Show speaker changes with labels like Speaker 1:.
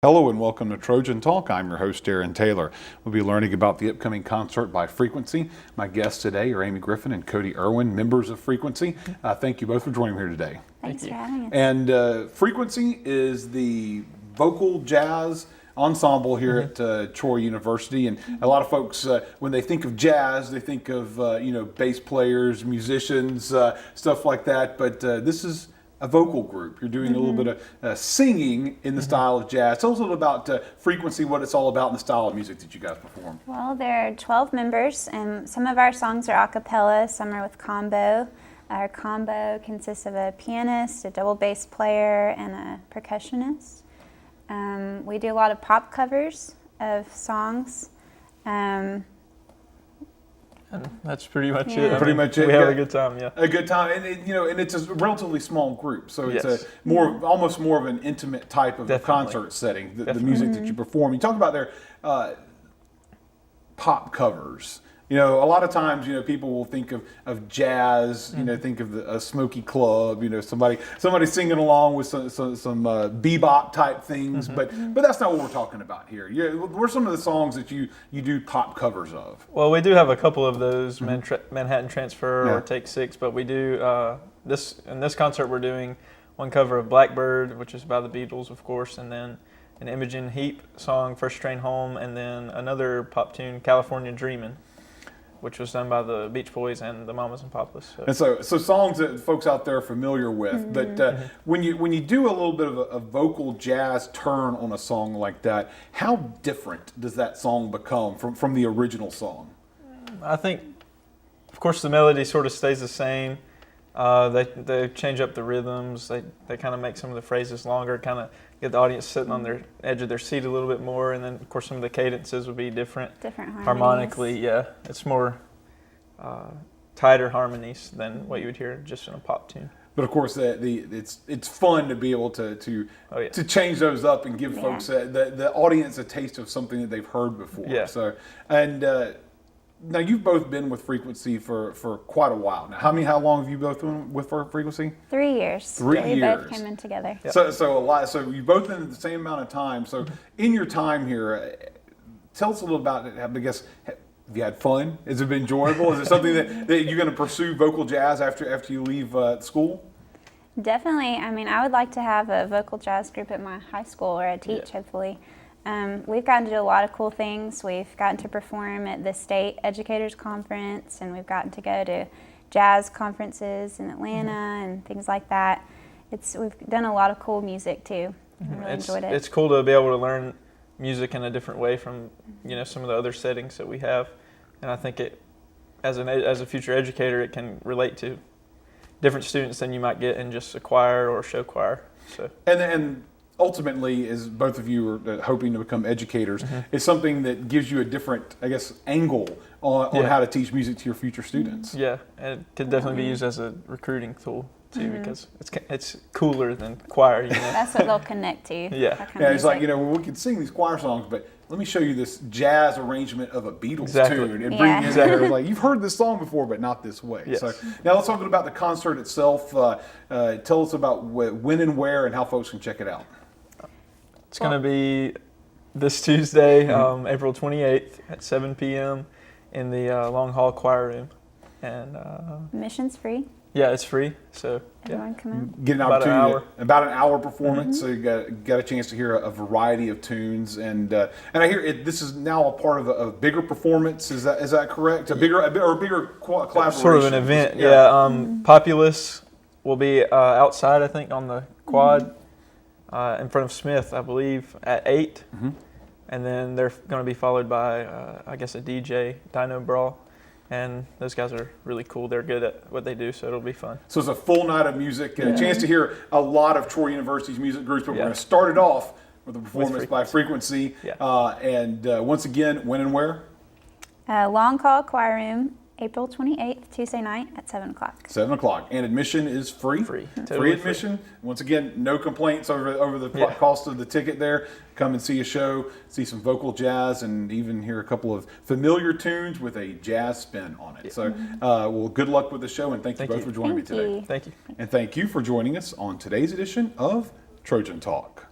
Speaker 1: Hello and welcome to Trojan Talk. I'm your host, Darren Taylor. We'll be learning about the upcoming concert by Frequency. My guests today are Amy Griffin and Cody Irwin, members of Frequency. Thank you both for joining me here today.
Speaker 2: Thanks for having us.
Speaker 1: And Frequency is the vocal jazz ensemble here at Troy University. And a lot of folks, when they think of jazz, they think of bass players, musicians, stuff like that. But this is a vocal group. You're doing a little bit of singing in the style of jazz. Tell us a little about Frequency, what it's all about, and the style of music that you guys perform.
Speaker 2: Well, there are 12 members, and some of our songs are a cappella, some are with combo. Our combo consists of a pianist, a double bass player, and a percussionist. We do a lot of pop covers of songs.
Speaker 3: And that's pretty much
Speaker 2: Yeah.
Speaker 3: it.
Speaker 1: Pretty much it.
Speaker 3: We have a good time, yeah.
Speaker 1: A good time, and and it's a relatively small group, so it's a almost more of an intimate type of concert setting. The music that you perform. You talk about their pop covers. A lot of times, people will think of jazz, think of a smoky club, somebody singing along with some bebop type things, but that's not what we're talking about here. What are some of the songs that you do pop covers of?
Speaker 3: Well, we do have a couple of those, Manhattan Transfer or Take Six, but we do, in this concert we're doing one cover of Blackbird, which is by the Beatles, of course, and then an Imogen Heap song, First Train Home, and then another pop tune, California Dreamin', which was done by the Beach Boys and the Mamas and Papas.
Speaker 1: And so songs that folks out there are familiar with. But when you do a little bit of a vocal jazz turn on a song like that, how different does that song become from the original song?
Speaker 3: I think, of course, the melody sort of stays the same. They change up the rhythms. They kind of make some of the phrases longer, kind of get the audience sitting on their edge of their seat a little bit more. And then, of course, some of the cadences would be different. Harmonically, yeah. It's more tighter harmonies than what you would hear just in a pop tune.
Speaker 1: But of course, it's fun to be able to change those up and give folks the audience a taste of something that they've heard before.
Speaker 3: Yeah.
Speaker 1: So now you've both been with Frequency for quite a while now. How long have you both been with Frequency?
Speaker 2: 3 years.
Speaker 1: 3 years.
Speaker 2: We both came in together.
Speaker 1: Yep. So a lot. So you've both been at the same amount of time. So in your time here, tell us a little about it. I guess, have you had fun? Has it been enjoyable? Is it something that you're going to pursue vocal jazz after you leave school?
Speaker 2: Definitely. I mean, I would like to have a vocal jazz group at my high school where I teach, hopefully. We've gotten to do a lot of cool things. We've gotten to perform at the State Educators Conference, and we've gotten to go to jazz conferences in Atlanta and things like that. We've done a lot of cool music too. I really enjoyed it.
Speaker 3: It's cool to be able to learn music in a different way from some of the other settings that we have, and I think as a future educator, it can relate to different students than you might get in just a choir or show choir. So
Speaker 1: and ultimately, as both of you are hoping to become educators, it's something that gives you a different, I guess, angle on how to teach music to your future students.
Speaker 3: Yeah, and it can definitely be used as a recruiting tool too, because it's cooler than choir.
Speaker 2: That's what they'll connect to.
Speaker 1: Yeah, it's like, we can sing these choir songs, but let me show you this jazz arrangement of a Beatles tune and bring it in. Like, you've heard this song before, but not this way.
Speaker 3: Yes.
Speaker 1: So now let's talk about the concert itself. Tell us about when and where and how folks can check it out.
Speaker 3: It's going to be this Tuesday, April 28th at 7 p.m. in the Long Hall Choir Room. And
Speaker 2: admission's free.
Speaker 3: Yeah, it's free. So
Speaker 2: everyone come out.
Speaker 1: Get an opportunity. About an hour performance, so you got a chance to hear a variety of tunes, and I hear this is now a part of a bigger performance. Is that correct? A bigger collaboration.
Speaker 3: Sort of an event. Yeah. Populace will be outside, I think, on the quad. In front of Smith, I believe, at 8. And then they're going to be followed by, I guess, a DJ, Dino Brawl. And those guys are really cool. They're good at what they do, so it'll be fun. So
Speaker 1: it's a full night of music and a chance to hear a lot of Troy University's music groups. But we're going to start it off with a performance by Frequency. And once again, when and where?
Speaker 2: Long Hall Choir Room, April 28th, Tuesday night at 7 o'clock.
Speaker 1: 7 o'clock. And admission is free?
Speaker 3: Totally
Speaker 1: admission. Once again, no complaints over the cost of the ticket there. Come and see a show, see some vocal jazz, and even hear a couple of familiar tunes with a jazz spin on it. So, well, good luck with the show, and thank you both for joining me today.
Speaker 3: Thank you.
Speaker 1: And thank you for joining us on today's edition of Trojan Talk.